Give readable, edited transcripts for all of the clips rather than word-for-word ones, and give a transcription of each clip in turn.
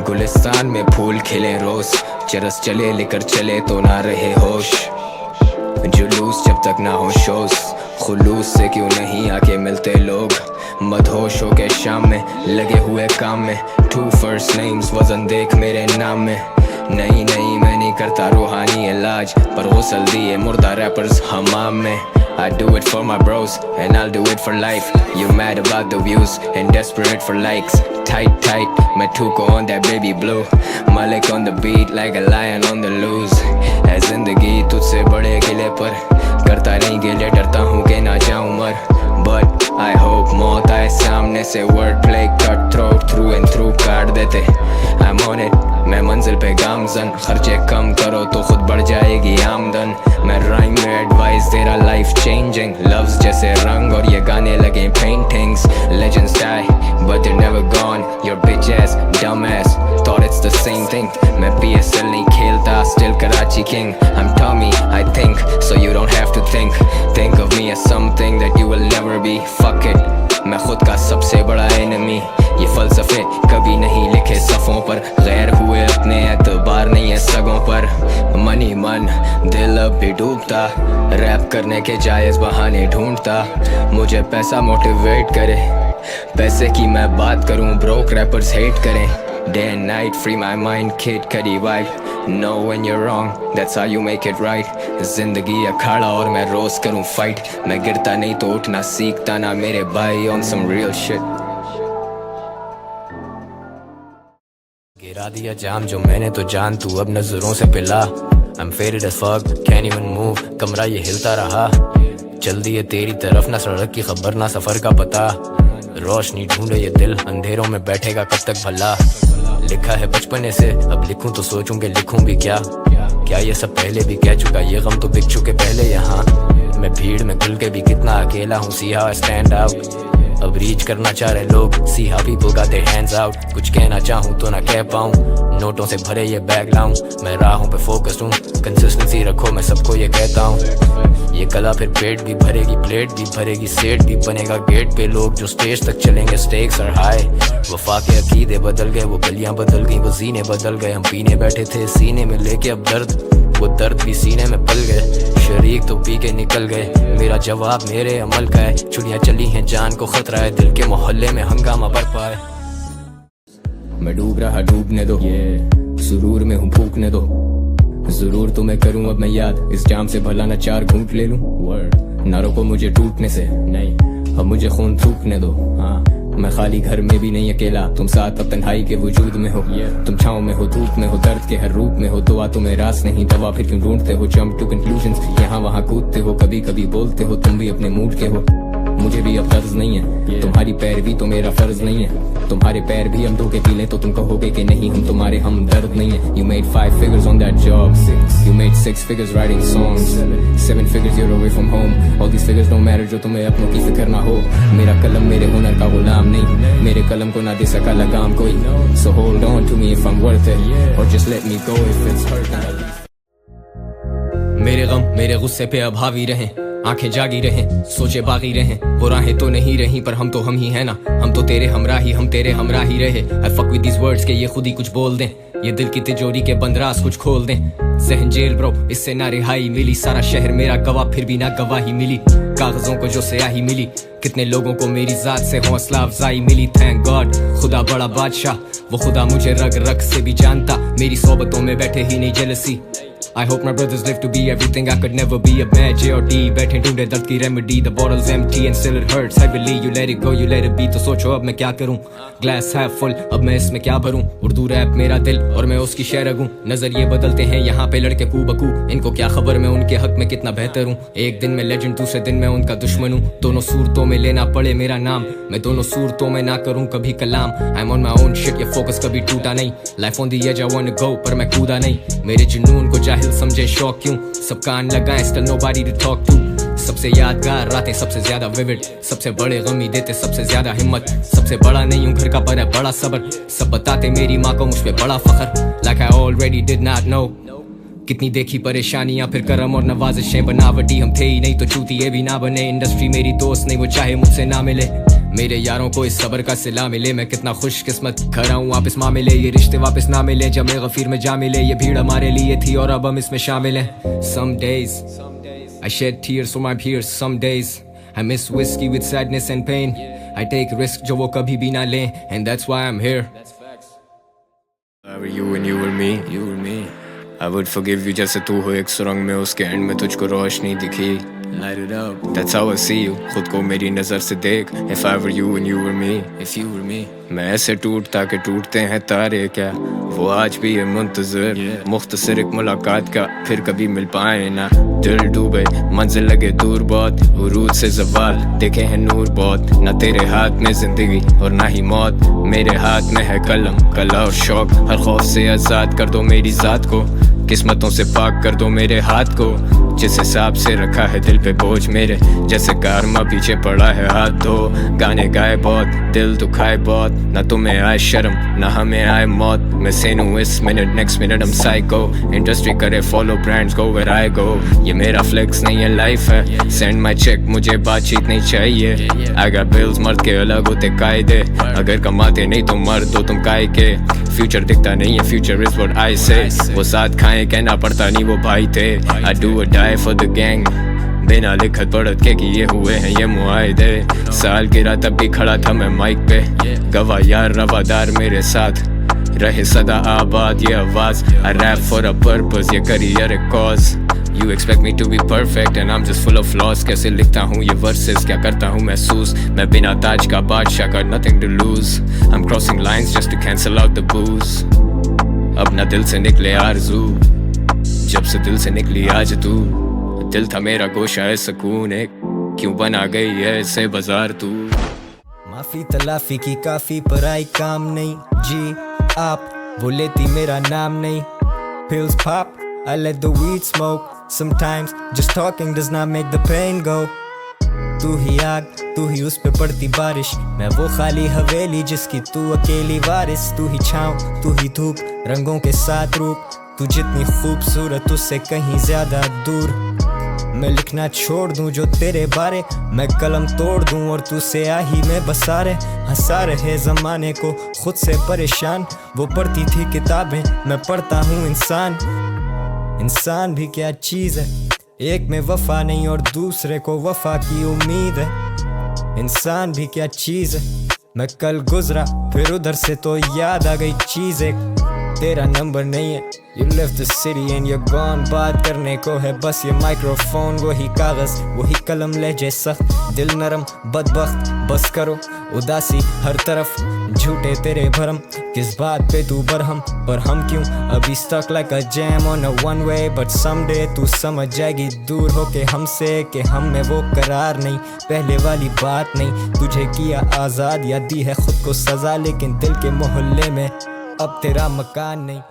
गुलिस्तान में फूल खिले रोज, चरस चले लेकर चले तो ना रहे होश। जुलूस जब तक ना हो शोज, खुलूस से क्यों नहीं आके मिलते लोग। मदहोश हो के शाम में लगे हुए काम में, 2 first names वजन देख मेरे नाम में। नहीं नहीं मैं नहीं करता रूहानी इलाज, पर गुसल दिए मुर्दा रैपर्स हमाम में। I do it for my bros and I'll do it for life. You mad about the views and desperate for likes. Tight tight मैं ठुको on that baby blue, Malik on the beat like a lion on the loose। है जिंदगी तुझसे बड़े किले पर, करता नहीं गिले डरता हूँ कि ना जाऊँ मर। But I hope मौत आए सामने से, wordplay cut throat through and through काट देते। I'm on it मैं मंजिल पे गामजन, खर्चे कम करो तो खुद बढ़ जाएगी आमदन। मैं राइम में एडवाइस दे रहा लाइफ चेंजिंग, लफ्ज जैसे रंग और ये गाने लगे paintings. Legends die but they're never gone, your bitch ass dumb ass thought it's the same thing। मैं PSL नहीं खेलता still Karachi king। I'm Tommy I think so you don't have to think of me as something that you will never be। Fuck it मैं खुद का सबसे बड़ा enemy। ये फलसफे कभी नहीं लिखे सफ़ों पर, गैर हुए अपने एतबार नहीं है सगों पर। मनी मन दिल अब भी डूबता, रैप करने के जायज़ बहाने ढूंढता। मुझे पैसा मोटिवेट करे, पैसे की मैं बात करूं ब्रोक रैपर्स हेट करें। Day and night free my mind kid करी wife, know when you're wrong that's how you make it right। जिंदगी अखाड़ा और मैं रोज करूं फाइट, मैं गिरता नहीं तो उठना सीखता ना मेरे भाई on some real shit। गिरा दिया जाम जो मैंने तो जान तू अब नजरों से पिला। I'm faded as fuck can't even move, कमरा ये हिलता रहा। चल दिए तेरी तरफ ना सड़क की खबर ना सफर का पता। रोशनी ढूंढे ये दिल अंधेरों में बैठेगा कब तक भला। लिखा है बचपने से अब लिखूं तो सोचूं कि लिखूं भी क्या ये सब पहले भी कह चुका, ये गम तो बिक चुके पहले यहाँ। मैं भीड़ में घुल के भी कितना अकेला हूँ, see how I stand out. अब रीच करना चाह रहे लोग, see how people got their hands out. कुछ कहना चाहूँ तो ना कह पाऊँ, नोटों से भरे ये बैग लाऊं। मैं राहों पे फोकस हूँ, कंसिस्टेंसी रखो मैं सबको ये कहता हूँ। ये कला फिर पेट भी भरेगी, प्लेट भी भरेगी, सेट भी बनेगा गेट पे। लोग जो स्टेज तक चलेंगे स्टेक्स और हाई। वफा के अकीदे बदल गए, वो गलियां बदल गई, वो जीने बदल गए। हम पीने बैठे थे सीने में लेके अब दर्द, वो दर्द भी सीने में पल गए। शरीक तो पी के निकल गए, मेरा जवाब मेरे अमल का है। चुड़ियां चली हैं जान को खतरा है, दिल के मोहल्ले में हंगामा बरपा है। मैं डूब रहा डूबने दो, सुरूर में हूँ फूकने दो। जरूर तुम्हें करूँ अब मैं याद, इस जाम से भला न 4 घूंट ले लूं। ना रोको मुझे टूटने से, नहीं अब मुझे खून थूकने दो। हाँ मैं खाली घर में भी नहीं अकेला, तुम साथ अब तन्हाई के वजूद में हो। तुम छाँव में हो, धूप में हो, दर्द के हर रूप में हो। दुआ तुम्हें रास नहीं दवा फिर क्यों ढूंढते हो। जंप टू कंक्लूजन्स यहाँ वहाँ कूदते हो, कभी कभी बोलते हो तुम भी अपने मूड के हो। मुझे भी अब गर्ज नहीं है, तुम्हारी पैरवी तो मेरा फर्ज नहीं है। तुम्हारे पैर भी हम धोके पी लें तो तुम कहोगे कि नहीं हम तुम्हारे हम दर्द नहीं है। You made 5 figures on that job, you made 6 figures writing songs, 7 figures you're away from home। All these figures don't matter जो तुम्हें अपनों की फिक्र ना हो। मेरा कलम मेरे हुनर का गुलाम नहीं, मेरे कलम को ना दे सका लगाम कोई। So hold on to me if I'm worth it, or just let me go if it's hurt। मेरे गम मेरे गुस्से पे अब हावी रहें, आंखें जागी रहें, सोचे बागी रहें। वो राहें तो नहीं रही पर हम तो हम ही है ना, हम तो तेरे हमराही, हम तेरे हमराही रहे। I fuck with these words के ये खुद ही कुछ बोल दें, ये दिल की तिजोरी के बंद राज कुछ खोल दें। जहन जेल ब्रो इससे ना रिहाई मिली, सारा शहर मेरा गवाह फिर भी ना गवाही मिली। कागजों को जो स्याही मिली, कितने लोगों को मेरी जात से हौसला अफजाई मिली। थैंक गॉड खुदा बड़ा बादशाह, वो खुदा मुझे रग रग से भी जानता। मेरी सोबतों में बैठे ही नहीं jealousy. I hope my brothers live to be everything I could never be। अब मैं J और D बैठे ढूंढे दर्द की remedy. The bottle's empty and still it hurts heavily। You let it go, you let it be। तो सोचो अब मैं क्या करूं, ग्लास half full अब मैं इसमें क्या भरूं। उर्दू रैप मेरा दिल और मैं उसकी शेरग हूं। नजरिए बदलते हैं यहाँ पे लड़के कू बकू, इनको क्या खबर मैं उनके हक में कितना बेहतर हूँ। एक दिन में लेजेंड दूसरे दिन मैं उनका दुश्मन हूँ। दोनों सूरतों में लेना पड़े मेरा नाम, मैं दोनों सूरतों में ना करूँ कभी कलाम। I'm on my own shit, ये फोकस कभी टूटा नहीं। Life on the edge I wanna go पर मैं कूदा नहीं। मेरे जुनून को जाहिल समझे शौक क्यों, सब कान लगाएं still nobody to talk to। सबसे यादगार रातें सबसे ज्यादा विविड, सबसे बड़े गमी देते सबसे ज्यादा हिम्मत। सबसे बड़ा नहीं हूँ घर का पर है बड़ा सबर, सब बताते मेरी माँ को मुझ पे बड़ा फखर। Like I already did not know कितनी देखी परेशानियां फिर करम और नवाजिशें, बनावटी हम थे ही नहीं तो चूतिए भी ना बने। इंडस्ट्री मेरी दोस्त नहीं वो चाहे मुझसे ना मिले, मेरे यारों को इस सबर का सिला मिले। मैं कितना खुशकिस्मत खड़ा हूँ वापस मामिले, ये रिश्ते वापस ना मिले जमे गफीर में जा मिले। ये भीड़ हमारे लिए थी और अब हम इसमें शामिल हैं। Some days I shed tears for my peers, some days I miss whiskey with sadness and pain. I take risk जो वो कभी भी ना लें, and that's why I'm here. If I were you and you were me, I would forgive you जैसे तू हो एक सुरंग में, उसके एंड में तुझको रोशनी दिखी। Light it up, that's how I see you, खुद को मेरी नजर से देख। If I were you and you were me, if you were me, मैं ऐसे टूटता कि टूटते हैं तारे क्या, वो आज भी है मुंतज़िर मुख्तसर एक मुलाकात का, फिर कभी मिल पाए ना। दिल डूबे मंजिल लगे दूर बहुत, उरूज से ज़वाल देखे हैं नूर बहुत। ना तेरे हाथ में जिंदगी और ना ही मौत, मेरे हाथ में है कलम कला और शौक। हर खौफ से आज़ाद कर दो मेरी ज़ात को, किस्मतों से पाक कर दो मेरे हाथ को। जिस हिसाब से रखा है दिल पे बोझ मेरे, जैसे कारमा पीछे पड़ा है हाथ धो। गाने गाए बहुत, दिल दुखाए बहुत, ना तुम्हें आए शर्म ना हमें आए मौत। मैं सेन हूँ इस मिनट, नेक्स्ट मिनट हम साइको। इंडस्ट्री करे follow, brands go where I go. ये मेरा फ्लेक्स नहीं है लाइफ है, सेंड माई चेक मुझे बातचीत नहीं चाहिए। आई गॉट बिल्स, मर्द के अलग होते कायदे, अगर कमाते नहीं तो मर्द हो तुम काय के। फ्यूचर दिखता नहीं है, फ्यूचर इज व्हाट आई से। वो साथ खाएं कहना पड़ता नहीं वो भाई थे। I do a die for the gang, बिना लिखत पढ़त के किए हुए हैं ये मुआहदे। साल गिरा तब भी खड़ा था मैं माइक पे, गवाह यार रवादार मेरे साथ रहे सदा आबाद ये आवाज। I rap for a purpose, ये करियर एक cause। You expect me to be perfect and I'm just full of flaws। कैसे लिखता हूँ ये verses, क्या करता हूँ महसूस, मैं बिना ताज का बादशाह का nothing to lose। I'm crossing lines just to cancel out the booze। अब ना दिल से निकले आरज़ू, जब से दिल से निकली आज तू। दिल था मेरा गोशा है सुकून एक, क्यों बना गई है ऐसे बाजार तू। माफी तलाफी की काफी पर आई काम नहीं जी आप, वो लेती मेरा नाम नहीं। Pills pop, I let the weed smoke। Sometimes just talking does not make the pain go। तू ही आग, तू ही उस पे पड़ती बारिश, मैं वो खाली हवेली जिसकी तू अकेली वारिस। तू ही छाँव, तू ही धूप, रंगों के साथ रूप, तू जितनी खूबसूरत उससे कहीं ज्यादा दूर। मैं लिखना छोड़ दूं जो तेरे बारे, मैं कलम तोड़ दूं और तू स्याही में बसा रहे। हंसा रहे ज़माने को खुद से परेशान, वो पढ़ती थी किताबें मैं पढ़ता हूँ इंसान। इंसान भी क्या चीज़ है, एक में वफा नहीं और दूसरे को वफा की उम्मीद है। इंसान भी क्या चीज़ है, मैं कल गुजरा फिर उधर से तो याद आ गई चीज़ एक। तेरा नंबर नहीं है, You left the city and you're gone। बात करने को है बस ये माइक्रोफोन, वही कागज वही कलम लहजे सख्त, दिल नरम बदबख्त। बस करो उदासी हर तरफ, झूठे तेरे भरम, किस बात पे तू बरहम पर हम क्यों अभी stuck like a jam on a one way। But someday तू समझ जाएगी दूर होके हमसे कि हम में वो करार नहीं, पहले वाली बात नहीं। तुझे किया आज़ाद या दी है खुद को सजा, लेकिन दिल के मोहल्ले में अब तेरा मकान नहीं।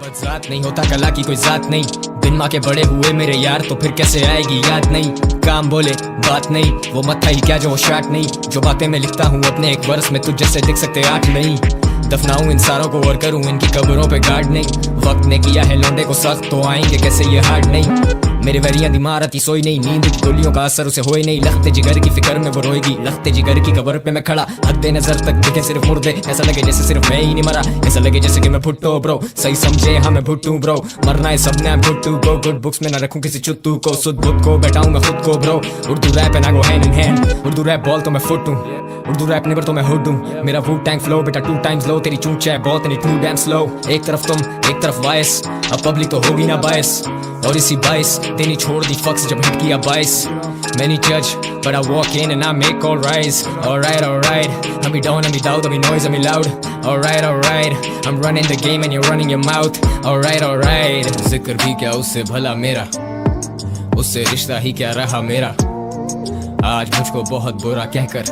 बदजात नहीं होता कला की कोई जात नहीं, बिन माँ के बड़े हुए मेरे यार तो फिर कैसे आएगी याद नहीं। काम बोले बात नहीं, वो मत था ही क्या जो शाट नहीं, जो बातें मैं लिखता हूँ अपने एक वर्ष में तुझ जैसे दिख सकते आठ नहीं। दफनाऊं इन सारों को और करूं इनकी कब्रों पे गार्ड नहीं, वक्त ने किया है लौंडे को सख्त तो आएंगे कैसे ये हार्ड नहीं। मेरे वरियां दिमाग आती सोई नहीं, नींद की गोलियों का असर उसे होए नहीं। लखते जिगर की फिक्र में वो रोएगी, लखते जिगर की कब्र पे मैं खड़ा, हद्दे नजर तक दिखे सिर्फ मुर्दे। ऐसा लगे जैसे सिर्फ मैं ही नहीं मरा, ऐसा लगे जैसे कि मैं भुट्टो ब्रो। सही समझे हाँ मैं भुट्टू ब्रो, मरना है सबने I'm good to go। Good books में ना रखूं किसी चुत्तू को, सुध बुद्ध को बैठाऊं मैं खुद को ब्रो। उर्दू रैप है ना go hand in hand, Urdu rap ball तो मैं फुट हूं, उर्दू रैप नेवर तो मैं हुड हूं। मेरा वू टैंक फ्लो बेटा 2 times लो, तेरी चूंच है बहुत नहीं टू डैम स्लो। एक तरफ तुम एक तरफ वायस, अब पब्लिक तो होगी ना बायस, और इसी बाइस तेरी छोड़ दी फक्स जब हिट किया 22। Many judge but I walk in and I make all rise। Alright alright, I'm be down, I'm be loud, I'm be noise, I'm be loud। Alright, I'm running the game and you're running your mouth। Alright, जिक्र भी क्या उससे भला मेरा, उससे रिश्ता ही क्या रहा मेरा। आज मुझको बहुत बुरा कहकर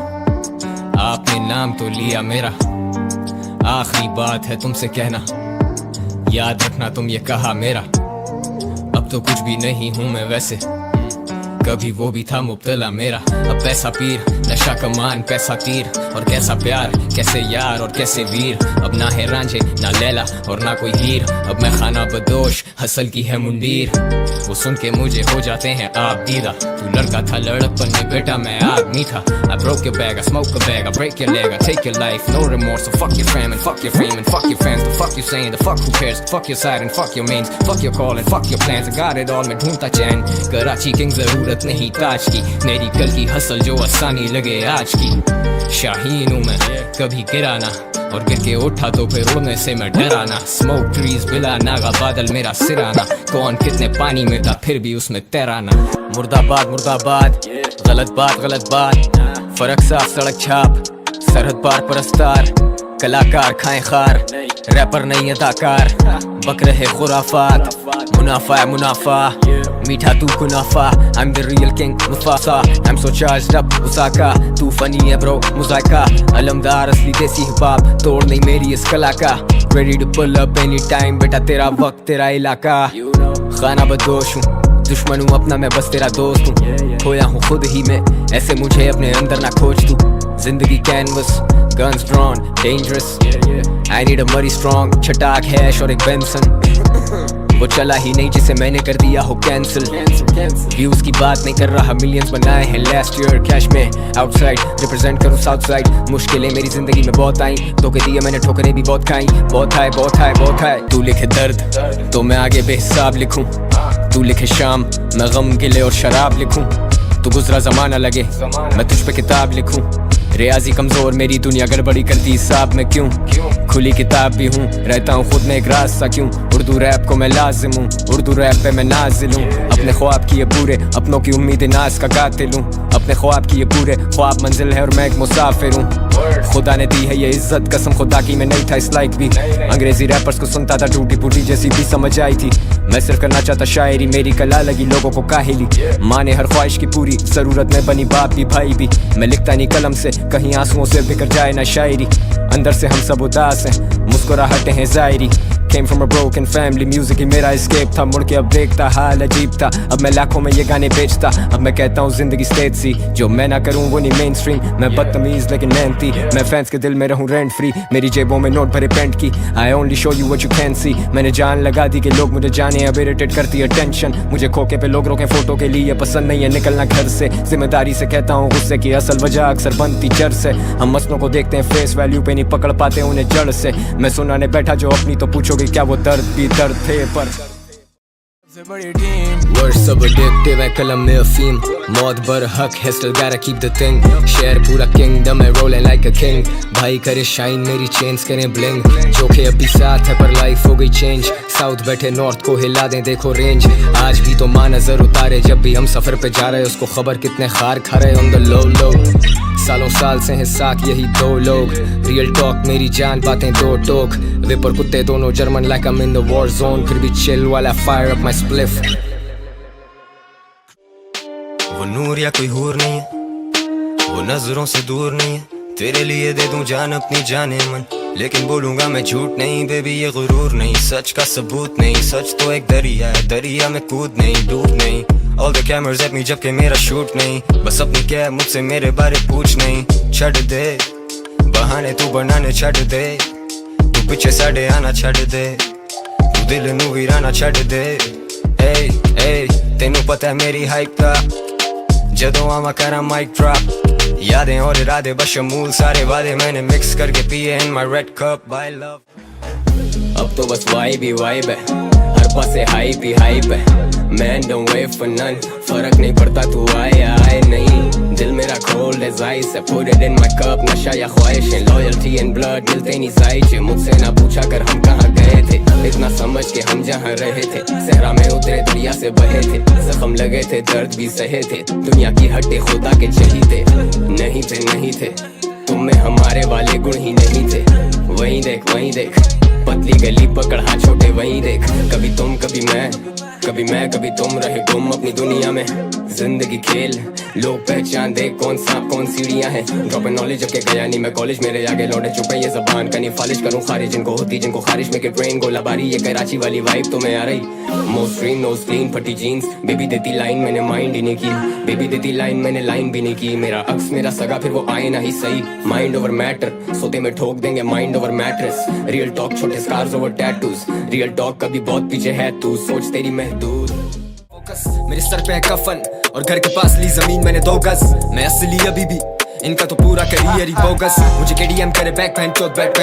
आपने नाम तो लिया मेरा। आखिरी बात है तुमसे कहना, याद रखना तुम ये कहा मेरा। अब तो कुछ भी नहीं हूँ मैं वैसे, कभी वो भी था मुब्तला मेरा। अब पैसा पीर, नशा कमान, पैसा तीर, और कैसा प्यार, कैसे यार और कैसे वीर। अब ना है रांझे, ना लैला और ना कोई हीर। अब मैं खाना बदोश, हसल की है मुंदीर। वो सुन के मुझे हो जाते हैं आप दीदा। तू लड़का था लड़कपन में, बेटा मैं आदमी था। I broke your bag, I smoke a bag, I break your leg, I take your life, no remorse. So fuck your fam and fuck your fame and fuck your fans. The fuck you saying, the fuck who cares. Fuck your side and fuck your mains, fuck your call and fuck your plans. I got it all, मैं ढूंढता चैन। Karachi king जरूरत नहीं ताज की, मेरी कल की hustle जो आसानी लगे आज की। शाहीन हूँ मैं, कभी गिरा ना, और गिर के उठा तो फिर उड़ने से मैं डरा ना। स्मोक ट्रीज बिला नागा बादल मेरा सिराना। कौन कितने पानी में था फिर भी उसमें तैराना। मुर्दाबाद मुर्दाबाद, गलत बात, फर्क साफ सड़क छाप, सरहद पार परस्तार। कलाकार खाएं खार, रैपर नहीं अदाकार। बक रहे खुराफात, मुनाफा है मुनाफा, मीठा तू कुनाफा। I'm the real king Mufasa, I'm so charged up Osaka. तू फनी है ब्रो मुजाका, अलमदार असली देसी हिप हॉप, तोड़ नहीं मेरी इस कला का। Ready to pull up anytime, बेटा तेरा वक्त तेरा इलाका। खाना बदोश हूँ, दुश्मन हूँ अपना मैं, बस तेरा दोस्त हूँ। खोया हूँ खुद ही में, ऐसे मुझे अपने अंदर ना खोज तू। जिंदगी canvas, guns drawn, dangerous. I need a muddy strong, छटाक हैश और एक बेंसन। वो चला ही नहीं जिसे मैंने कर दिया हो कैंसिल। व्यूज की बात नहीं कर रहा, मिलियंस बनाए हैं लास्ट ईयर कैश में। आउटसाइड रिप्रेजेंट करूँ साउथ साइड, मुश्किलें मेरी जिंदगी में बहुत आई। धोखे दिए मैंने, ठोकरें भी बहुत खाई। बहुत है तू लिखे दर्द तो मैं आगे बेहिसाब लिखूं। तू लिखे शाम, मैं गम गिले और शराब लिखूं। तू गुजरा जमाना लगे, मैं तुझ पे किताब लिखूं। रियाजी कमजोर, मेरी दुनिया गड़बड़ी करती हिसाब में क्यों। खुली किताब भी हूँ, रहता हूँ खुद में एक रास्ता क्यों। उर्दू रैप को मैं लाजिम हूँ, उर्दू रैप पे मैं नाजिल हूँ। अपने ख्वाब किए पूरे, अपनों की उम्मीदें नाज का कातिल हूँ। अपने ख्वाब किए पूरे, ख्वाब मंजिल है और मैं एक मुसाफिर हूँ। खुदा ने दी है ये इज्जत, कसम खुदा की मैं नहीं था इस लाइक भी। अंग्रेजी रैपर्स को सुनता था, टूटी फूटी जैसी भी समझ आई थी। मैं सिर्फ करना चाहता शायरी, मेरी कला लगी लोगों को काहिली। माँ ने हर ख्वाहिश की पूरी, जरूरत में बनी बाप भी भाई भी। मैं लिखता नहीं कलम से, कहीं आंसुओं से बिखर जाए ना शायरी। अंदर से हम सब उदास हैं, मुस्कुराहटें हैं जायरी। Came from a broken family, music ही मेरा escape था। मुड़ के अब देखता हाल अजीब था, अब मैं लाखों में ये गाने बेचता। अब मैं कहता हूँ जिंदगी स्टेज सी, जो मैं ना करूँ वो नहीं मेन स्ट्रीम। मैं बदतमीज लेकिन मेहनती, मैं फैंस के दिल में रहूँ रेंट फ्री। मेरी जेबों में नोट भरे पेंट की, I only show you what you can see। मैंने जान लगा दी कि लोग मुझे जाने, अब इरिटेट करती है टेंशन। मुझे खोके पे लोग रोके फोटो के लिए, पसंद नहीं है निकलना घर से। जिम्मेदारी से कहता हूँ गुस्से की असल वजह अक्सर बनती जड़ से। हम मसलों को देखते हैं फेस वैल्यू पे, नहीं पकड़ पाते उन्हें जड़ से। मैं सुनाने बैठा जो अपनी, तो पूछोगे क्या वो दर्द भी दर्द थे पर। Words so addictive है कलम में अफीम। मौत बर हक है, still gotta keep the thing। Share पूरा kingdom है, rolling like a king। भाई करे शाइन, मेरी chains करें bling। जोखे अभी साथ है पर लाइफ हो गई change। साउथ बैठे नॉर्थ को हिला दें, देखो रेंज। आज भी तो माँ नजर उतारे, जब भी हम सफर पे जा रहे, उसको खबर कितने खार खा रहे on the low low। सालों साल से हैं साथ यही दो लोग, रियल टॉक मेरी जान, बातें दो टोक। विपर कुत्ते दोनों German like I'm in the war zone, फिर भी chill while I fire up my spliff। वो नूर या कोई हूर नहीं है, वो नजरों से दूर नहीं है। तेरे लिए दे दूं जान अपनी जाने मन, लेकिन बोलूंगा मैं झूठ नहीं बेबी, ये गुरूर नहीं। सच का सबूत नहीं, सच तो एक दरिया है, दरिया में कूद नहीं डूब नहीं। All the cameras at me जबकि मेरा शूट नहीं, बस अपनी क्या मुझसे मेरे बारे पूछ नहीं। छड़ दे बहाने तू बनाने, छड़ दे तू पीछे साढ़े आना, छड़ दे तू दिल नू वीराना, छड़ दे। Hey hey तेनू पता है मेरी हाइप का, जदों आवा करा माइक ड्रॉप। यादें और इरादे बशमूल सारे वादे मैंने मिक्स करके पिए in my red cup by love। अब तो बस वाइब ही वाइब है, हर पासे हाइप ही हाइप है। Man don't wait for none, फर्क नहीं पड़ता तू आए या आए नहीं। दिल मेरा cold as ice, I put it in my cup। नशा या ख्वाहिशें, loyalty and blood मिलते नहीं जायज़। मुझसे ना पूछा कर हम कहाँ गए थे, इतना समझ के हम जहाँ रहे थे। सहरा में उतरे दरिया से बहे थे, जख्म लगे थे दर्द भी सहे थे। दुनिया की हड्डी खुदा के चही थे, नहीं थे तुम में हमारे वाले गुण ही नहीं थे। वहीं देख पतली गली पकड़ हाथ छोटे, वहीं देख। कभी तुम कभी मैं कभी तुम रहे गुम अपनी दुनिया में। जिंदगी खेल लोग पहचान दे कौन सांप कौन सीढ़ियां हैं ड्रॉप नॉलेज जब के गया नहीं मैं कॉलेज मेरे आगे लौटे चुपे ये जबान कनी फालिश करूं खारिज जिनको होती जिनको खारिज में के ट्रेन गोलाबारी ये कराची वाली वाइब तो मैं आ रही मोस्ट ड्रीम नोज क्लीन फटी जीन्स बेबी देती लाइन मैंने माइंड ही नहीं की बेबी देती लाइन मैंने लाइन भी नहीं की मेरा अक्स मेरा सगा फिर वो आए ना ही सही माइंड ओवर मैटर सोते में ठोक देंगे mind over mattress real talk छोटे scars over tattoos real talk कभी बहुत पीछे है तू सोच तेरी महदूद मेरे सर पे है कफन और घर के पास ली जमीन मैंने 2 गज मैं असली अभी भी इनका तो पूरा करियर ही बोगस मुझे केडीएम करे बैक पहन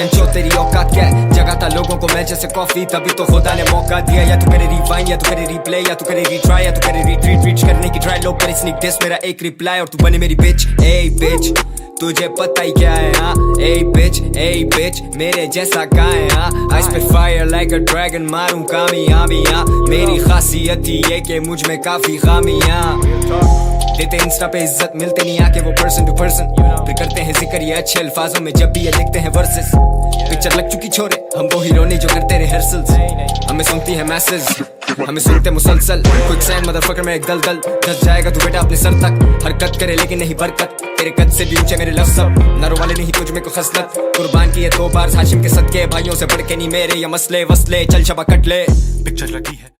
चो तेरी औकात क्या है जगाता लोगों को मैं जैसे कॉफी तभी तो खुदा ने मौका दिया या तू करे रिवाइंड या तू करे रिप्ले या तू करे रिट्राई या तू करे रीट्रीट करने की ट्राई लोग करे स्नीक डिस मेरा एक रिप्लाई और तू बने मेरी बिच ए बिच तुझे पता ही क्या है हाँ ए बिच मेरे जैसा कहाँ है हाँ आई spit fire like a dragon मारूं कामयाबियां मेरी खासियत ही है कि मुझ में काफी खामियां देते इंस्टा पे इज्जत मिलते नहीं आके वो पर्सन टू पर्सन फिर करते हैं जिक्र ये अच्छे अल्फाजों में जब भी ये लिखते हैं वर्सेस पिक्चर लग चुकी छोरे हम वो हीरो नहीं जो करते रिहर्सल्स हमें सुनती है मैसेज हमें सुनते मुसलसल क्विक सैंड मदरफकर में एक दलदल धस जाएगा तू बेटा अपने सर तक हरकत करे लेकिन नहीं बरकत तेरे कद से भी ऊंचे मेरे लफ्ज़ सब नरों वाले नहीं तुझ में को खसलत कुर्बान किए 2 बार हाशिम के सदके भाइयों से बढ़ के नहीं मेरे ये मसले वसले चल शबा कट ले पिक्चर लगी है